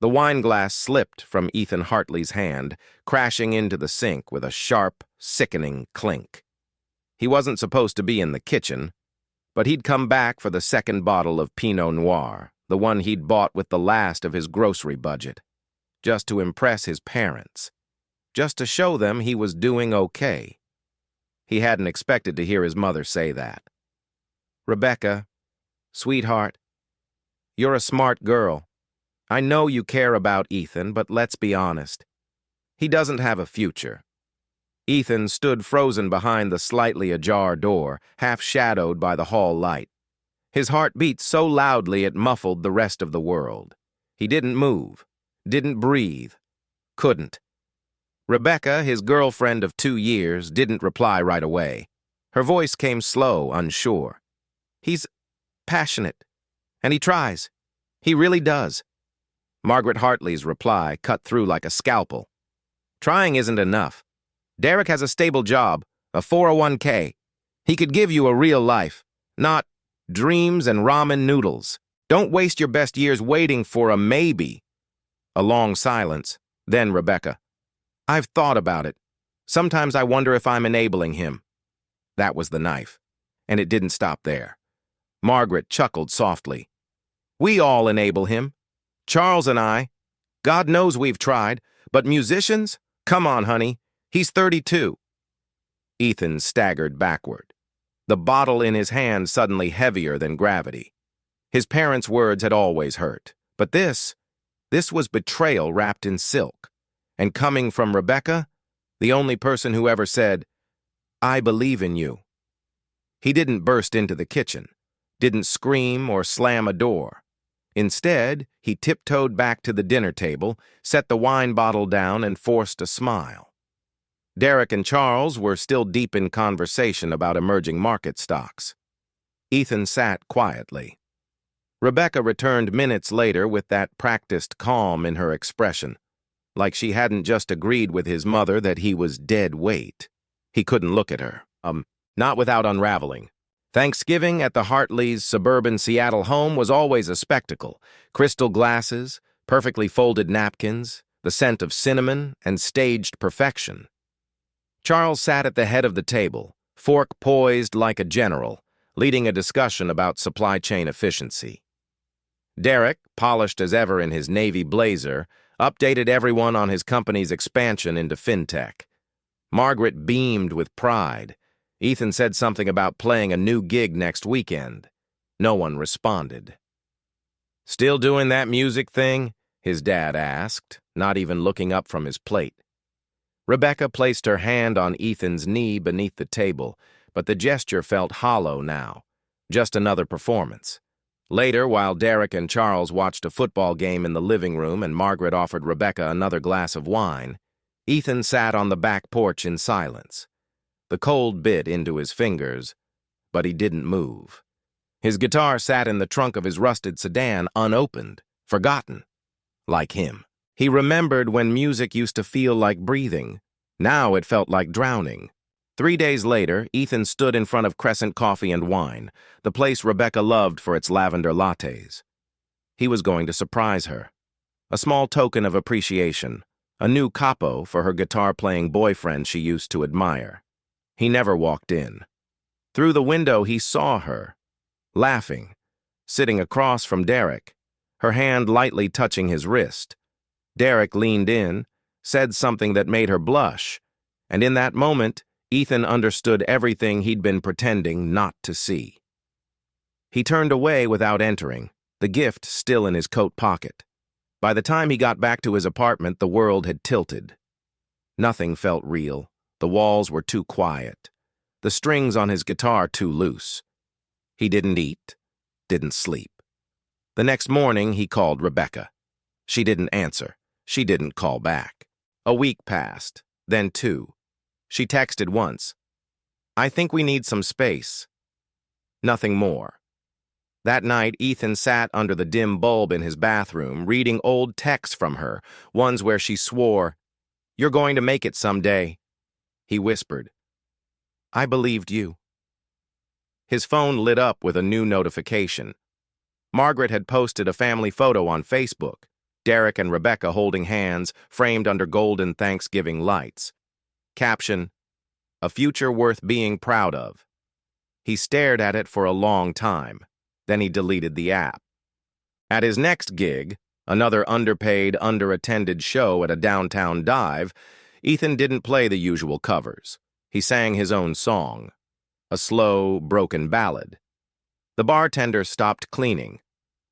The wine glass slipped from Ethan Hartley's hand, crashing into the sink with a sharp, sickening clink. He wasn't supposed to be in the kitchen, but he'd come back for the second bottle of Pinot Noir, the one he'd bought with the last of his grocery budget, just to impress his parents, just to show them he was doing okay. He hadn't expected to hear his mother say that. "Rebecca, sweetheart, you're a smart girl. I know you care about Ethan, but let's be honest. He doesn't have a future." Ethan stood frozen behind the slightly ajar door, half-shadowed by the hall light. His heart beat so loudly it muffled the rest of the world. He didn't move, didn't breathe, couldn't. Rebecca, his girlfriend of 2 years, didn't reply right away. Her voice came slow, unsure. "He's passionate, and he tries. He really does." Margaret Hartley's reply cut through like a scalpel. "Trying isn't enough. Derek has a stable job, a 401k. He could give you a real life, not dreams and ramen noodles. Don't waste your best years waiting for a maybe." A long silence. Then Rebecca. "I've thought about it. Sometimes I wonder if I'm enabling him." That was the knife. And it didn't stop there. Margaret chuckled softly. "We all enable him. Charles and I. God knows we've tried. But musicians? Come on, honey. He's 32. Ethan staggered backward, the bottle in his hand suddenly heavier than gravity. His parents' words had always hurt. But this was betrayal wrapped in silk. And coming from Rebecca, the only person who ever said, "I believe in you." He didn't burst into the kitchen, didn't scream or slam a door. Instead, he tiptoed back to the dinner table, set the wine bottle down, and forced a smile. Derek and Charles were still deep in conversation about emerging market stocks. Ethan sat quietly. Rebecca returned minutes later with that practiced calm in her expression, like she hadn't just agreed with his mother that he was dead weight. He couldn't look at her, not without unraveling. Thanksgiving at the Hartleys' suburban Seattle home was always a spectacle. Crystal glasses, perfectly folded napkins, the scent of cinnamon, and staged perfection. Charles sat at the head of the table, fork poised like a general, leading a discussion about supply chain efficiency. Derek, polished as ever in his navy blazer, updated everyone on his company's expansion into fintech. Margaret beamed with pride. Ethan said something about playing a new gig next weekend. No one responded. "Still doing that music thing?" his dad asked, not even looking up from his plate. Rebecca placed her hand on Ethan's knee beneath the table, but the gesture felt hollow now, just another performance. Later, while Derek and Charles watched a football game in the living room and Margaret offered Rebecca another glass of wine, Ethan sat on the back porch in silence. The cold bit into his fingers, but he didn't move. His guitar sat in the trunk of his rusted sedan, unopened, forgotten, like him. He remembered when music used to feel like breathing. Now it felt like drowning. 3 days later, Ethan stood in front of Crescent Coffee and Wine, the place Rebecca loved for its lavender lattes. He was going to surprise her. A small token of appreciation, a new capo for her guitar-playing boyfriend she used to admire. He never walked in. Through the window, he saw her, laughing, sitting across from Derek, her hand lightly touching his wrist. Derek leaned in, said something that made her blush, and in that moment, Ethan understood everything he'd been pretending not to see. He turned away without entering, the gift still in his coat pocket. By the time he got back to his apartment, the world had tilted. Nothing felt real. The walls were too quiet. The strings on his guitar too loose. He didn't eat, didn't sleep. The next morning, he called Rebecca. She didn't answer. She didn't call back. A week passed, then 2. She texted once. "I think we need some space." Nothing more. That night, Ethan sat under the dim bulb in his bathroom, reading old texts from her, ones where she swore, "You're going to make it someday." He whispered, "I believed you." His phone lit up with a new notification. Margaret had posted a family photo on Facebook. Derek and Rebecca holding hands, framed under golden Thanksgiving lights. Caption, "A future worth being proud of." He stared at it for a long time. Then he deleted the app. At his next gig, another underpaid, underattended show at a downtown dive, Ethan didn't play the usual covers. He sang his own song, a slow, broken ballad. The bartender stopped cleaning.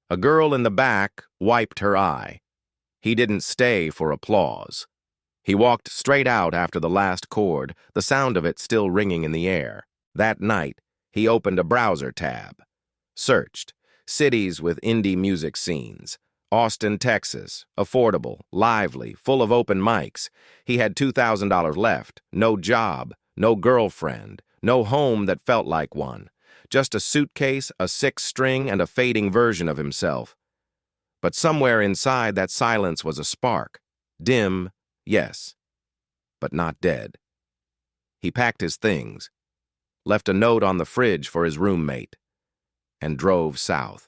A girl in the back wiped her eye. He didn't stay for applause. He walked straight out after the last chord, the sound of it still ringing in the air. That night, he opened a browser tab. Searched. Cities with indie music scenes. Austin, Texas. Affordable, lively, full of open mics. He had $2,000 left. No job. No girlfriend. No home that felt like one. Just a suitcase, a six string, and a fading version of himself. But somewhere inside that silence was a spark. Dim, yes, but not dead. He packed his things, left a note on the fridge for his roommate, and drove south.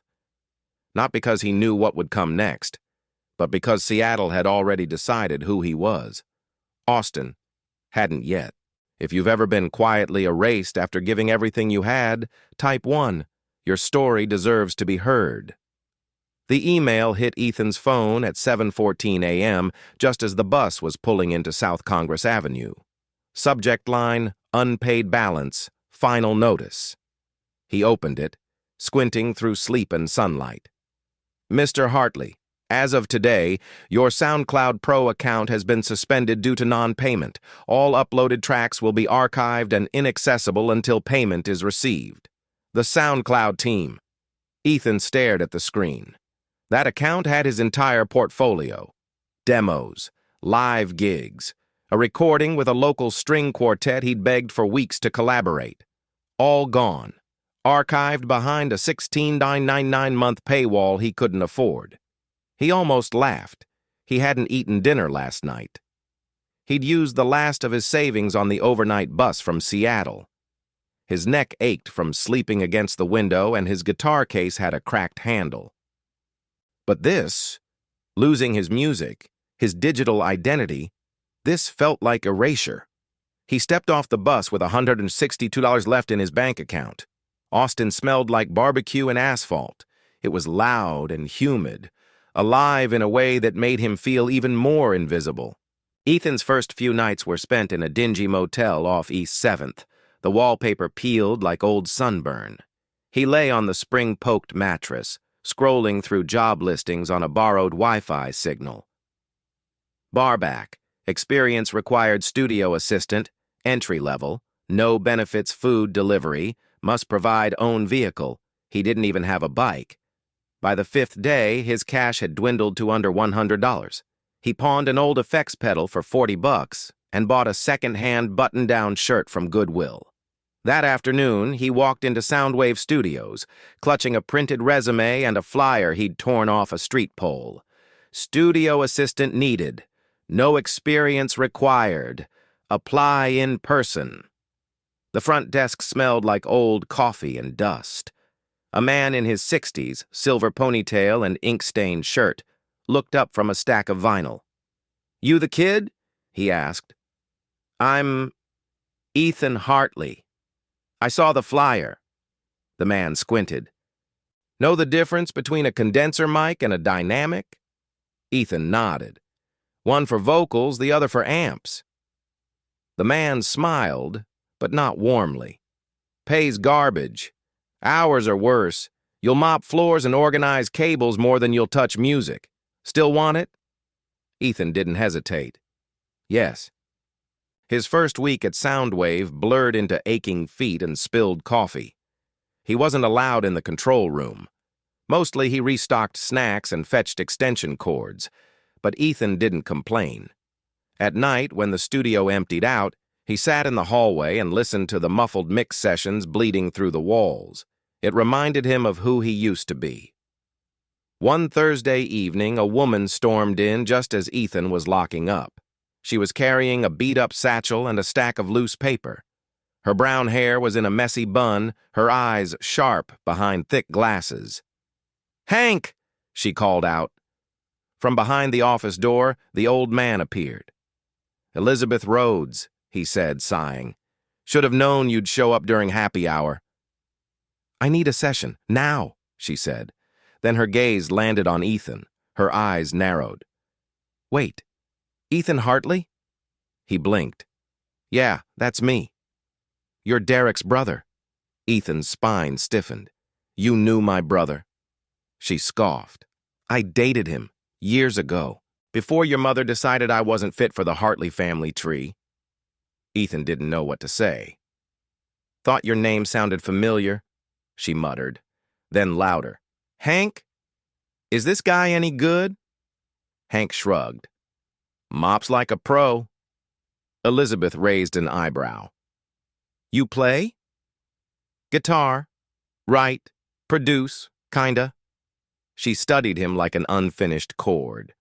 Not because he knew what would come next, but because Seattle had already decided who he was. Austin hadn't yet. If you've ever been quietly erased after giving everything you had, type 1. Your story deserves to be heard. The email hit Ethan's phone at 7:14 a.m. just as the bus was pulling into South Congress Avenue. Subject line, unpaid balance, final notice. He opened it, squinting through sleep and sunlight. Mr. Hartley, as of today, your SoundCloud Pro account has been suspended due to non-payment. All uploaded tracks will be archived and inaccessible until payment is received. The SoundCloud team. Ethan stared at the screen. That account had his entire portfolio. Demos, live gigs, a recording with a local string quartet he'd begged for weeks to collaborate. All gone. Archived behind a $16.99-month paywall he couldn't afford. He almost laughed. He hadn't eaten dinner last night. He'd used the last of his savings on the overnight bus from Seattle. His neck ached from sleeping against the window, and his guitar case had a cracked handle. But this, losing his music, his digital identity, this felt like erasure. He stepped off the bus with $162 left in his bank account. Austin smelled like barbecue and asphalt. It was loud and humid, alive in a way that made him feel even more invisible. Ethan's first few nights were spent in a dingy motel off East 7th, the wallpaper peeled like old sunburn. He lay on the spring-poked mattress, scrolling through job listings on a borrowed Wi-Fi signal. Barback, experience required studio assistant, entry level, no benefits food delivery, must provide own vehicle. He didn't even have a bike. By the 5th day, his cash had dwindled to under $100. He pawned an old effects pedal for $40 and bought a second-hand button-down shirt from Goodwill. That afternoon, he walked into Soundwave Studios, clutching a printed resume and a flyer he'd torn off a street pole. Studio assistant needed. No experience required. Apply in person. The front desk smelled like old coffee and dust. A man in his 60s, silver ponytail and ink-stained shirt, looked up from a stack of vinyl. "You the kid?" he asked. "I'm Ethan Hartley. I saw the flyer." The man squinted. "Know the difference between a condenser mic and a dynamic?" Ethan nodded. "One for vocals, the other for amps." The man smiled, but not warmly. "Pays garbage. Hours are worse. You'll mop floors and organize cables more than you'll touch music. Still want it?" Ethan didn't hesitate. Yes. His first week at Soundwave blurred into aching feet and spilled coffee. He wasn't allowed in the control room. Mostly he restocked snacks and fetched extension cords, but Ethan didn't complain. At night, when the studio emptied out, he sat in the hallway and listened to the muffled mix sessions bleeding through the walls. It reminded him of who he used to be. One Thursday evening, a woman stormed in just as Ethan was locking up. She was carrying a beat-up satchel and a stack of loose paper. Her brown hair was in a messy bun, her eyes sharp behind thick glasses. "Hank!" she called out. From behind the office door, the old man appeared. "Elizabeth Rhodes," he said, sighing. "Should have known you'd show up during happy hour." "I need a session, now," she said. Then her gaze landed on Ethan. Her eyes narrowed. "Wait, Ethan Hartley?" He blinked. "Yeah, that's me." "You're Derek's brother." Ethan's spine stiffened. "You knew my brother?" She scoffed. "I dated him, years ago, before your mother decided I wasn't fit for the Hartley family tree." Ethan didn't know what to say. "Thought your name sounded familiar," she muttered. Then louder. "Hank? Is this guy any good?" Hank shrugged. "Mops like a pro." Elizabeth raised an eyebrow. "You play?" "Guitar. Write. Produce. Kinda." She studied him like an unfinished chord.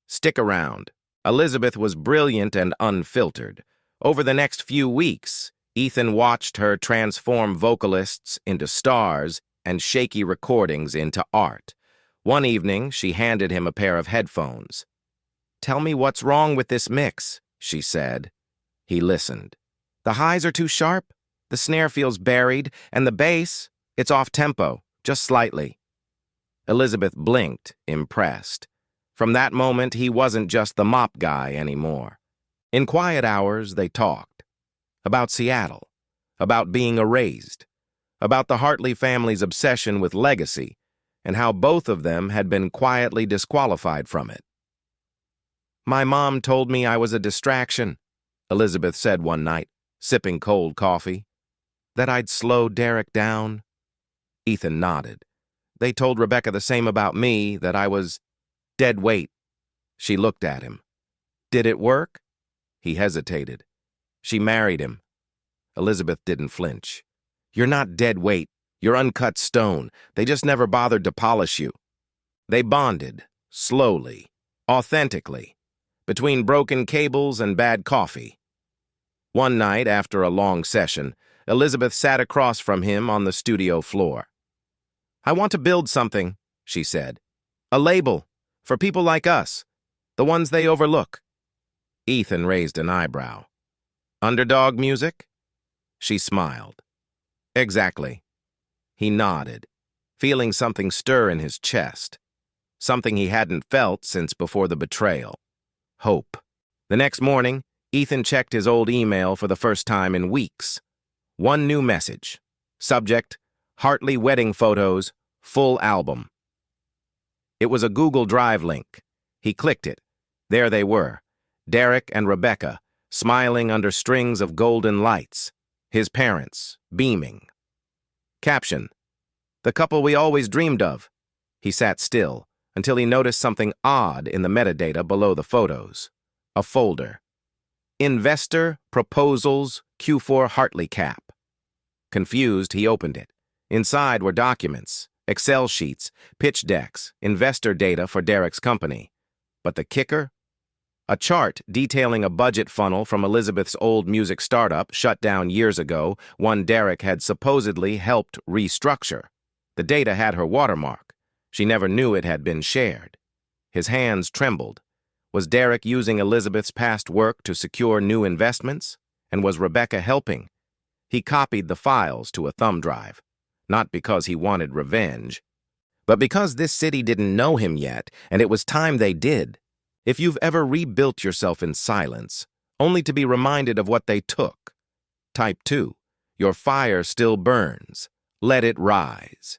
"Stick around." Elizabeth was brilliant and unfiltered. Over the next few weeks, Ethan watched her transform vocalists into stars and shaky recordings into art. One evening, she handed him a pair of headphones. "Tell me what's wrong with this mix," she said. He listened. "The highs are too sharp, the snare feels buried, and the bass, it's off-tempo, just slightly." Elizabeth blinked, impressed. From that moment, he wasn't just the mop guy anymore. In quiet hours, they talked. About Seattle. About being erased. About the Hartley family's obsession with legacy, and how both of them had been quietly disqualified from it. "My mom told me I was a distraction," Elizabeth said one night, sipping cold coffee. "That I'd slow Derek down." Ethan nodded. "They told Rebecca the same about me, that I was dead weight." She looked at him. "Did it work?" He hesitated. "She married him." Elizabeth didn't flinch. "You're not dead weight. You're uncut stone. They just never bothered to polish you." They bonded, slowly, authentically, between broken cables and bad coffee. One night, after a long session, Elizabeth sat across from him on the studio floor. "I want to build something," she said. "A label, for people like us, the ones they overlook." Ethan raised an eyebrow. "Underdog music?" She smiled. "Exactly." He nodded, feeling something stir in his chest, something he hadn't felt since before the betrayal. Hope. The next morning, Ethan checked his old email for the first time in weeks. One new message. Subject, Hartley wedding photos, full album. It was a Google Drive link. He clicked it. There they were, Derek and Rebecca, smiling under strings of golden lights, his parents, beaming. Caption, "The couple we always dreamed of." He sat still until he noticed something odd in the metadata below the photos. A folder. Investor Proposals Q4 Hartley Cap. Confused, he opened it. Inside were documents, Excel sheets, pitch decks, investor data for Derek's company. But the kicker? A chart detailing a budget funnel from Elizabeth's old music startup shut down years ago, one Derek had supposedly helped restructure. The data had her watermark. She never knew it had been shared. His hands trembled. Was Derek using Elizabeth's past work to secure new investments? And was Rebecca helping? He copied the files to a thumb drive, not because he wanted revenge, but because this city didn't know him yet, and it was time they did. If you've ever rebuilt yourself in silence, only to be reminded of what they took. Type 2. Your fire still burns. Let it rise.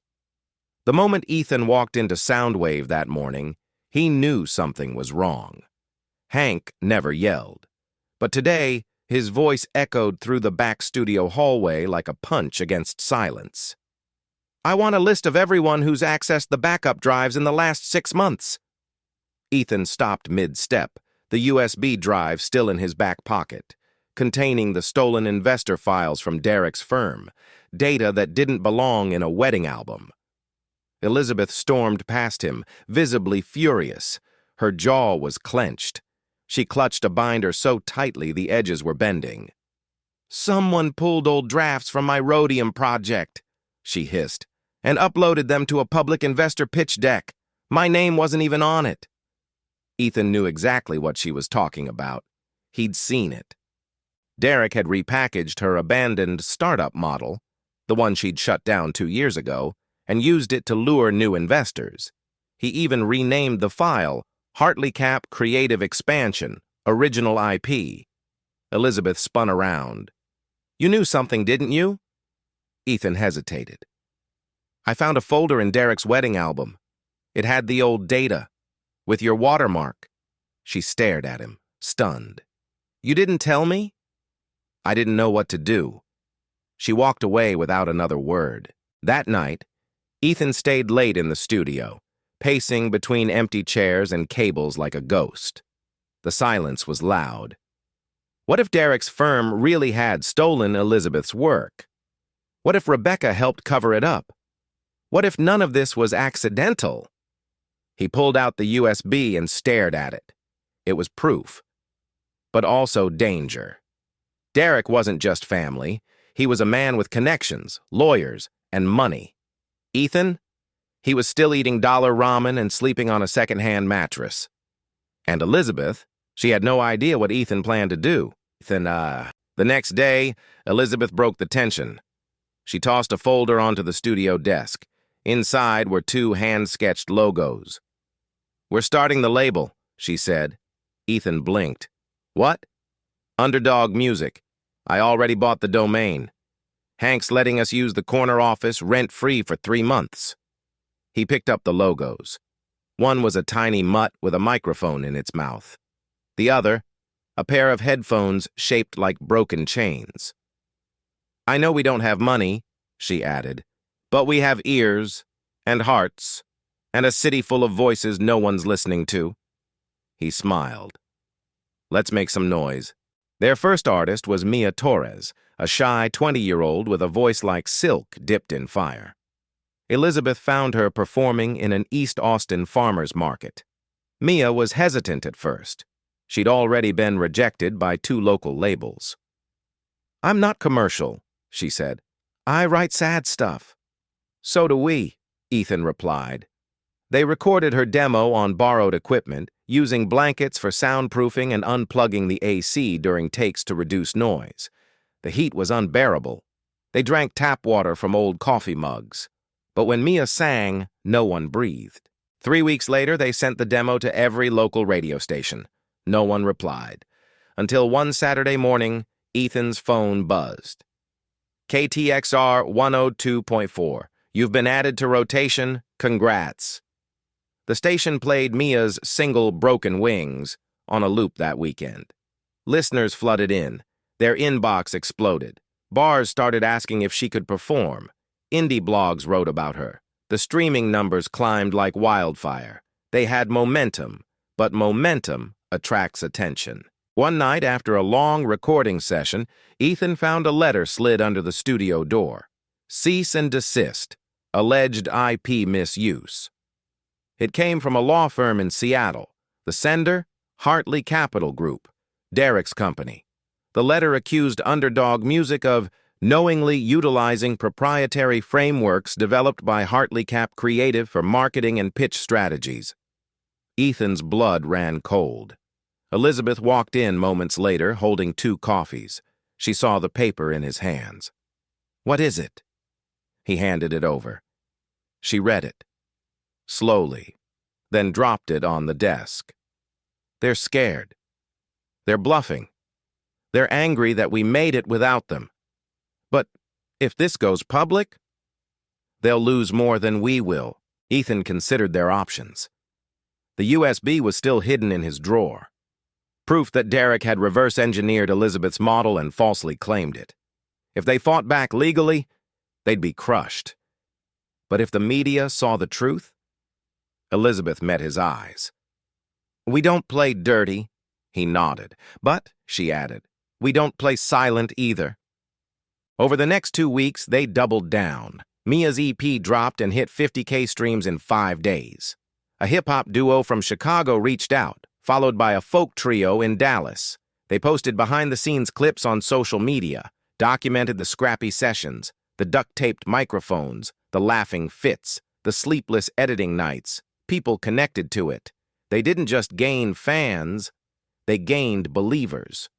The moment Ethan walked into Soundwave that morning, he knew something was wrong. Hank never yelled. But today, his voice echoed through the back studio hallway like a punch against silence. "I want a list of everyone who's accessed the backup drives in the last 6 months." Ethan stopped mid-step, the USB drive still in his back pocket, containing the stolen investor files from Derek's firm, data that didn't belong in a wedding album. Elizabeth stormed past him, visibly furious. Her jaw was clenched. She clutched a binder so tightly the edges were bending. "Someone pulled old drafts from my rhodium project," she hissed, "and uploaded them to a public investor pitch deck. My name wasn't even on it." Ethan knew exactly what she was talking about. He'd seen it. Derek had repackaged her abandoned startup model, the one she'd shut down 2 years ago, and used it to lure new investors. He even renamed the file Hartley Cap Creative Expansion, Original IP. Elizabeth spun around. "You knew something, didn't you?" Ethan hesitated. "I found a folder in Derek's wedding album. It had the old data, with your watermark." She stared at him, stunned. "You didn't tell me?" "I didn't know what to do." She walked away without another word. That night, Ethan stayed late in the studio, pacing between empty chairs and cables like a ghost. The silence was loud. What if Derek's firm really had stolen Elizabeth's work? What if Rebecca helped cover it up? What if none of this was accidental? He pulled out the USB and stared at it. It was proof, but also danger. Derek wasn't just family. He was a man with connections, lawyers, and money. Ethan? He was still eating dollar ramen and sleeping on a second-hand mattress. And Elizabeth? She had no idea what Ethan planned to do. The next day, Elizabeth broke the tension. She tossed a folder onto the studio desk. Inside were 2 hand-sketched logos. "We're starting the label," she said. Ethan blinked. "What?" "Underdog Music. I already bought the domain. Hank's letting us use the corner office rent-free for 3 months. He picked up the logos. One was a tiny mutt with a microphone in its mouth. The other, a pair of headphones shaped like broken chains. "I know we don't have money," she added, "but we have ears and hearts and a city full of voices no one's listening to." He smiled. "Let's make some noise." Their first artist was Mia Torres, a shy 20-year-old with a voice like silk dipped in fire. Elizabeth found her performing in an East Austin farmer's market. Mia was hesitant at first. She'd already been rejected by 2 local labels. "I'm not commercial," she said. "I write sad stuff." "So do we," Ethan replied. They recorded her demo on borrowed equipment, using blankets for soundproofing and unplugging the AC during takes to reduce noise. The heat was unbearable. They drank tap water from old coffee mugs. But when Mia sang, no one breathed. 3 weeks later, they sent the demo to every local radio station. No one replied. Until one Saturday morning, Ethan's phone buzzed. "KTXR 102.4. You've been added to rotation. Congrats." The station played Mia's single Broken Wings on a loop that weekend. Listeners flooded in. Their inbox exploded. Bars started asking if she could perform. Indie blogs wrote about her. The streaming numbers climbed like wildfire. They had momentum, but momentum attracts attention. One night after a long recording session, Ethan found a letter slid under the studio door. "Cease and desist. Alleged IP misuse." It came from a law firm in Seattle. The sender, Hartley Capital Group, Derek's company. The letter accused Underdog Music of knowingly utilizing proprietary frameworks developed by Hartley Cap Creative for marketing and pitch strategies. Ethan's blood ran cold. Elizabeth walked in moments later, holding 2 coffees. She saw the paper in his hands. "What is it?" He handed it over. She read it. Slowly, then dropped it on the desk. "They're scared. They're bluffing. They're angry that we made it without them. But if this goes public, they'll lose more than we will." Ethan considered their options. The USB was still hidden in his drawer. Proof that Derek had reverse-engineered Elizabeth's model and falsely claimed it. If they fought back legally, they'd be crushed. But if the media saw the truth? Elizabeth met his eyes. "We don't play dirty," he nodded. "But," she added, "we don't play silent either." Over the next 2 weeks, they doubled down. Mia's EP dropped and hit 50K streams in 5 days. A hip-hop duo from Chicago reached out, followed by a folk trio in Dallas. They posted behind-the-scenes clips on social media, documented the scrappy sessions, the duct-taped microphones, the laughing fits, the sleepless editing nights. People connected to it. They didn't just gain fans, they gained believers.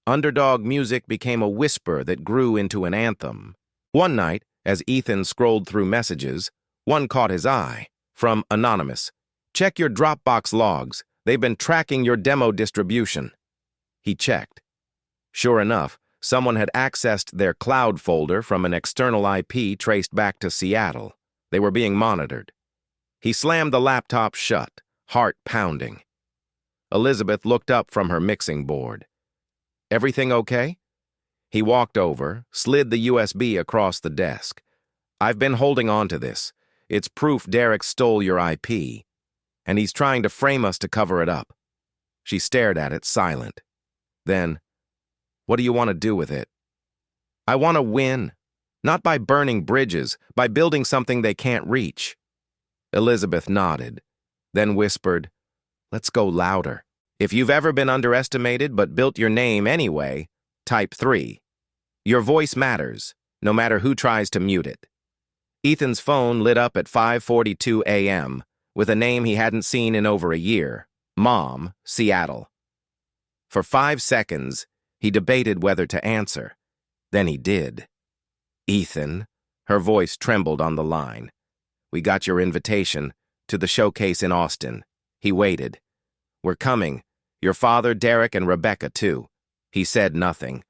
Underdog music became a whisper that grew into an anthem. One night, as Ethan scrolled through messages, one caught his eye. From Anonymous. Check your Dropbox logs. They've been tracking your demo distribution. He checked. Sure enough, someone had accessed their cloud folder from an external IP traced back to Seattle. They were being monitored. He slammed the laptop shut, heart pounding. Elizabeth looked up from her mixing board. Everything okay? He walked over, slid the USB across the desk. I've been holding on to this. It's proof Derek stole your IP, and he's trying to frame us to cover it up. She stared at it, silent. Then, what do you want to do with it? I want to win, not by burning bridges, by building something they can't reach. Elizabeth nodded, then whispered, let's go louder. If you've ever been underestimated but built your name anyway, type 3. Your voice matters, no matter who tries to mute it. Ethan's phone lit up at 5:42 a.m. with a name he hadn't seen in over a year, Mom, Seattle. For 5 seconds, he debated whether to answer. Then he did. Ethan, her voice trembled on the line. We got your invitation to the showcase in Austin. He waited. We're coming. Your father, Derek, and Rebecca, too. He said nothing.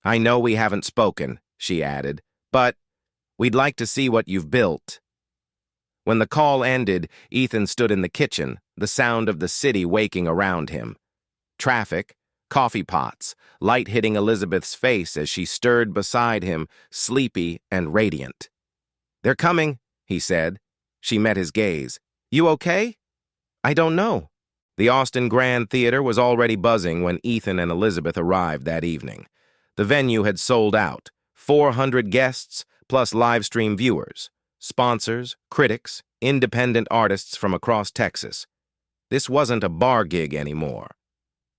I know we haven't spoken, she added, but we'd like to see what you've built. When the call ended, Ethan stood in the kitchen, the sound of the city waking around him. Traffic, coffee pots, light hitting Elizabeth's face as she stirred beside him, sleepy and radiant. They're coming, he said. She met his gaze. You okay? I don't know. The Austin Grand Theater was already buzzing when Ethan and Elizabeth arrived that evening. The venue had sold out, 400 guests plus live stream viewers, sponsors, critics, independent artists from across Texas. This wasn't a bar gig anymore.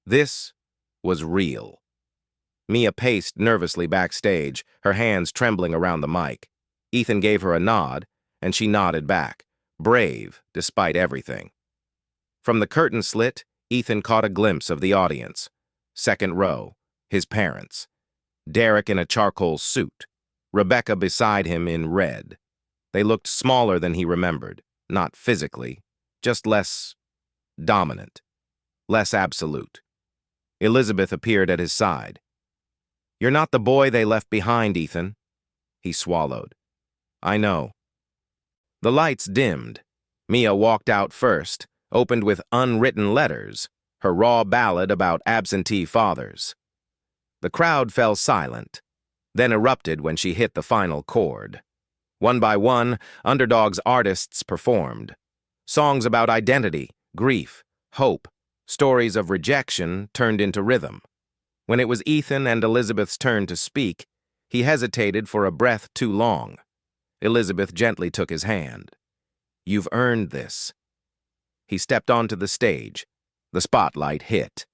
This was real. Mia paced nervously backstage, her hands trembling around the mic. Ethan gave her a nod, and she nodded back, brave despite everything. From the curtain slit, Ethan caught a glimpse of the audience. Second row, his parents. Derek in a charcoal suit, Rebecca beside him in red. They looked smaller than he remembered, not physically, just less dominant, less absolute. Elizabeth appeared at his side. You're not the boy they left behind, Ethan. He swallowed. I know. The lights dimmed. Mia walked out first, opened with Unwritten Letters, her raw ballad about absentee fathers. The crowd fell silent, then erupted when she hit the final chord. One by one, Underdog's artists performed. Songs about identity, grief, hope, stories of rejection turned into rhythm. When it was Ethan and Elizabeth's turn to speak, he hesitated for a breath too long. Elizabeth gently took his hand. You've earned this. He stepped onto the stage. The spotlight hit.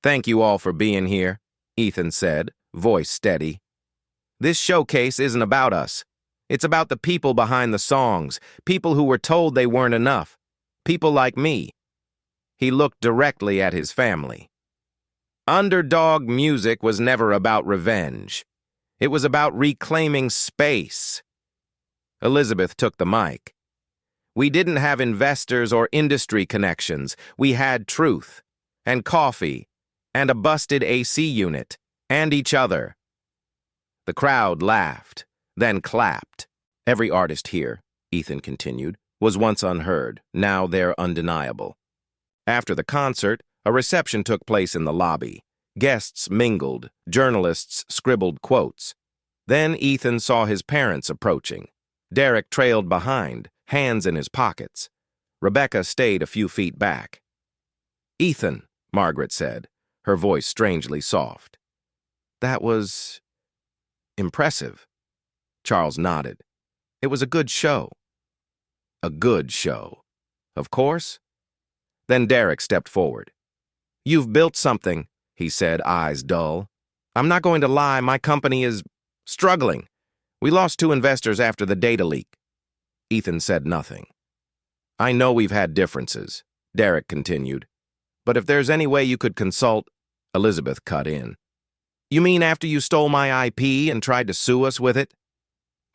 Thank you all for being here, Ethan said, voice steady. This showcase isn't about us. It's about the people behind the songs, people who were told they weren't enough, people like me. He looked directly at his family. Underdog music was never about revenge. It was about reclaiming space. Elizabeth took the mic. We didn't have investors or industry connections. We had truth, and coffee, and a busted AC unit, and each other. The crowd laughed, then clapped. Every artist here, Ethan continued, was once unheard. Now they're undeniable. After the concert, a reception took place in the lobby. Guests mingled, journalists scribbled quotes. Then Ethan saw his parents approaching. Derek trailed behind, hands in his pockets. Rebecca stayed a few feet back. Ethan, Margaret said, her voice strangely soft. That was impressive. Charles nodded. It was a good show. A good show. Of course. Then Derek stepped forward. You've built something, he said, eyes dull. I'm not going to lie, my company is struggling. We lost 2 investors after the data leak. Ethan said nothing. I know we've had differences, Derek continued. But if there's any way you could consult, Elizabeth cut in. You mean after you stole my IP and tried to sue us with it?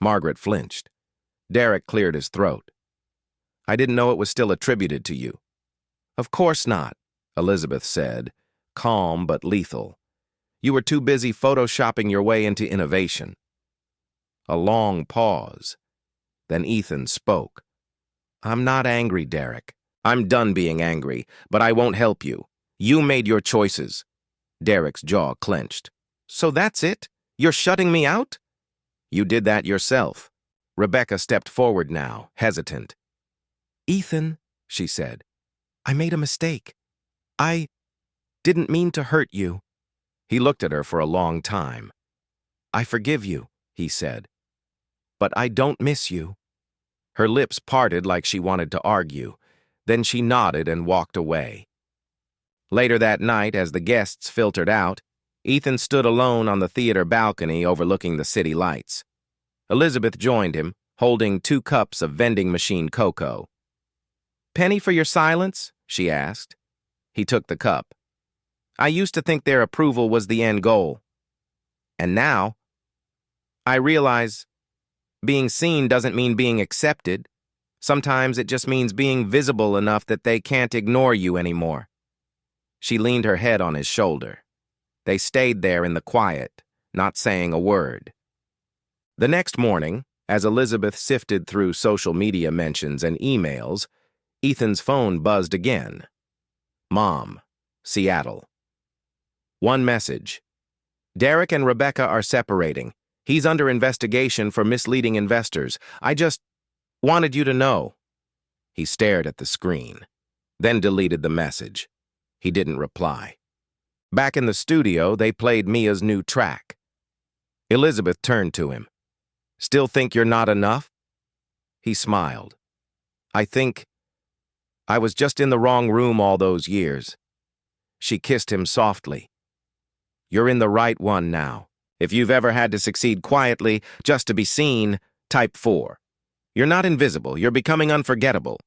Margaret flinched. Derek cleared his throat. I didn't know it was still attributed to you. Of course not, Elizabeth said, calm but lethal. You were too busy photoshopping your way into innovation. A long pause. Then Ethan spoke. I'm not angry, Derek. I'm done being angry, but I won't help you. You made your choices. Derek's jaw clenched. So that's it? You're shutting me out? You did that yourself. Rebecca stepped forward now, hesitant. Ethan, she said, I made a mistake. I didn't mean to hurt you. He looked at her for a long time. I forgive you, he said. But I don't miss you. Her lips parted like she wanted to argue. Then she nodded and walked away. Later that night, as the guests filtered out, Ethan stood alone on the theater balcony overlooking the city lights. Elizabeth joined him, holding 2 cups of vending machine cocoa. Penny for your silence? She asked. He took the cup. I used to think their approval was the end goal. And now, I realize being seen doesn't mean being accepted. Sometimes it just means being visible enough that they can't ignore you anymore. She leaned her head on his shoulder. They stayed there in the quiet, not saying a word. The next morning, as Elizabeth sifted through social media mentions and emails, Ethan's phone buzzed again. Mom, Seattle. One message. Derek and Rebecca are separating. He's under investigation for misleading investors. I just wanted you to know. He stared at the screen, then deleted the message. He didn't reply. Back in the studio, they played Mia's new track. Elizabeth turned to him. Still think you're not enough? He smiled. I think I was just in the wrong room all those years. She kissed him softly. You're in the right one now. If you've ever had to succeed quietly, just to be seen, type 4. You're not invisible, you're becoming unforgettable.